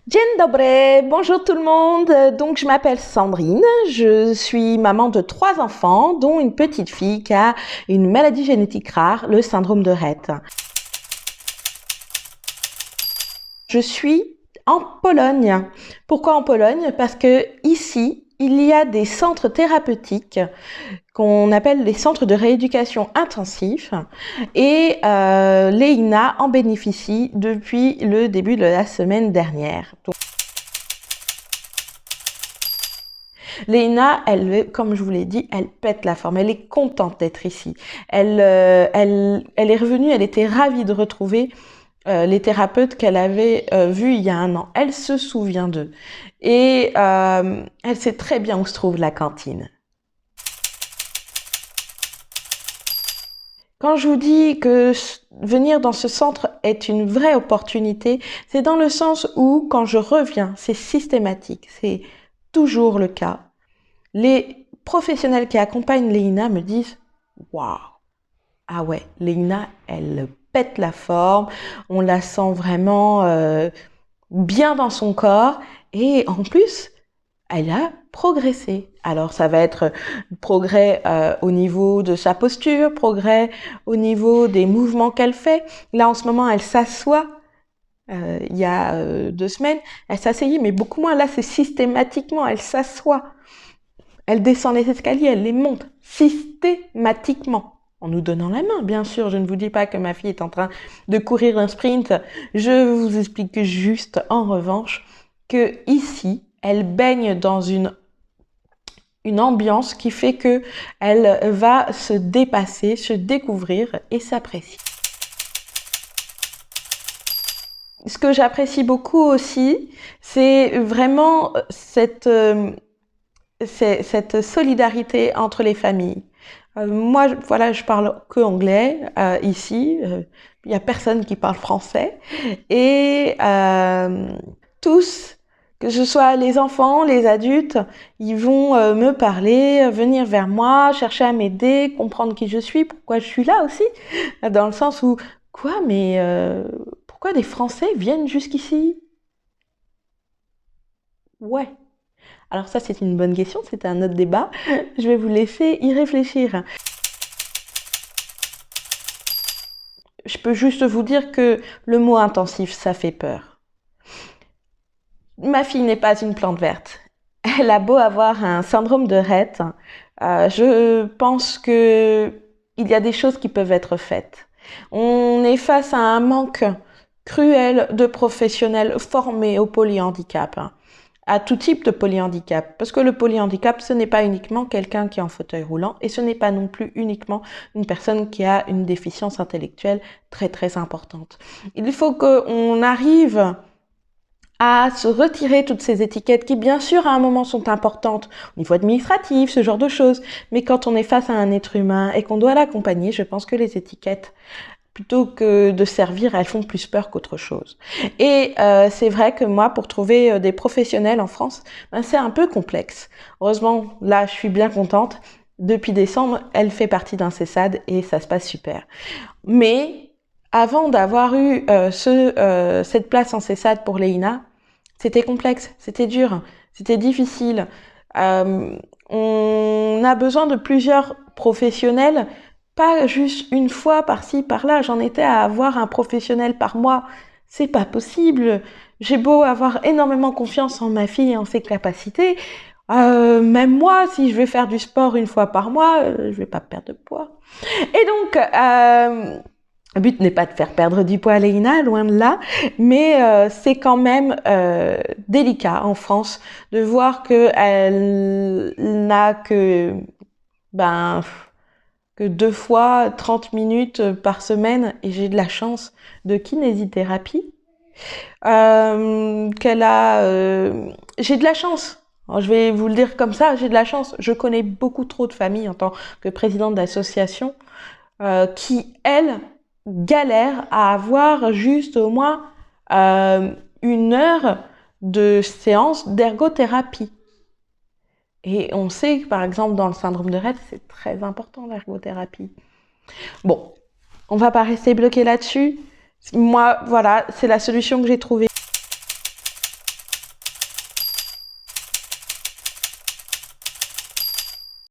Dzień dobry, bonjour tout le monde. Donc je m'appelle Sandrine, je suis maman de 3 enfants, dont une petite fille qui a une maladie génétique rare, le syndrome de Rett. Je suis en Pologne. Pourquoi en Pologne? Parce que ici, il y a des centres thérapeutiques qu'on appelle les centres de rééducation intensifs et Leïna en bénéficie depuis le début de la semaine dernière. Leïna, comme je vous l'ai dit, elle pète la forme. Elle est contente d'être ici. Elle est revenue, elle était ravie de retrouver les thérapeutes qu'elle avait vus il y a un an. Elle se souvient d'eux. Et elle sait très bien où se trouve la cantine. Quand je vous dis que venir dans ce centre est une vraie opportunité, c'est dans le sens où, quand je reviens, c'est systématique. C'est toujours le cas. Les professionnels qui accompagnent Leïna me disent « Waouh, ah ouais, Leïna, elle pète la forme, on la sent vraiment bien dans son corps et en plus, elle a progressé. » Alors ça va être progrès au niveau de sa posture, progrès au niveau des mouvements qu'elle fait. Là en ce moment, elle s'assoit. Il y a 2 semaines, elle s'asseyait, mais beaucoup moins. Là, c'est systématiquement, elle s'assoit. Elle descend les escaliers, elle les monte systématiquement. En nous donnant la main, bien sûr. Je ne vous dis pas que ma fille est en train de courir un sprint. Je vous explique juste, en revanche, que ici, elle baigne dans une ambiance qui fait que elle va se dépasser, se découvrir et s'apprécier. Ce que j'apprécie beaucoup aussi, c'est vraiment cette solidarité entre les familles. Moi, voilà, je parle que anglais ici. Il y a personne qui parle français. Et tous, que ce soit les enfants, les adultes, ils vont me parler, venir vers moi, chercher à m'aider, comprendre qui je suis, pourquoi je suis là aussi. Dans le sens où, quoi, mais pourquoi des Français viennent jusqu'ici? Ouais. Alors ça, c'est une bonne question, c'est un autre débat. Je vais vous laisser y réfléchir. Je peux juste vous dire que le mot intensif, ça fait peur. Ma fille n'est pas une plante verte. Elle a beau avoir un syndrome de Rett, je pense que il y a des choses qui peuvent être faites. On est face à un manque cruel de professionnels formés au polyhandicap, à tout type de polyhandicap. Parce que le polyhandicap, ce n'est pas uniquement quelqu'un qui est en fauteuil roulant et ce n'est pas non plus uniquement une personne qui a une déficience intellectuelle très très importante. Il faut qu'on arrive à se retirer toutes ces étiquettes qui, bien sûr, à un moment sont importantes au niveau administratif, ce genre de choses. Mais quand on est face à un être humain et qu'on doit l'accompagner, je pense que les étiquettes, plutôt que de servir, elles font plus peur qu'autre chose. Et c'est vrai que moi, pour trouver des professionnels en France, ben, c'est un peu complexe. Heureusement, là, je suis bien contente. Depuis décembre, elle fait partie d'un CESAD et ça se passe super. Mais avant d'avoir eu cette place en CESAD pour Leïna, c'était complexe, c'était dur, c'était difficile. On a besoin de plusieurs professionnels, pas juste une fois par-ci, par-là. J'en étais à avoir un professionnel par mois. C'est pas possible. J'ai beau avoir énormément confiance en ma fille et en ses capacités. Même moi, si je vais faire du sport une fois par mois, je vais pas perdre de poids. Et donc, le but n'est pas de faire perdre du poids à Leïna, loin de là, mais c'est quand même délicat en France de voir qu'elle n'a que 2 fois 30 minutes par semaine, et j'ai de la chance de kinésithérapie, qu'elle a... j'ai de la chance. Alors, je vais vous le dire comme ça, j'ai de la chance. Je connais beaucoup trop de familles en tant que présidente d'association qui, elles, galèrent à avoir juste au moins 1 heure de séance d'ergothérapie. Et on sait que, par exemple, dans le syndrome de Rett, c'est très important l'ergothérapie. Bon, on va pas rester bloqué là-dessus. Moi, voilà, c'est la solution que j'ai trouvée.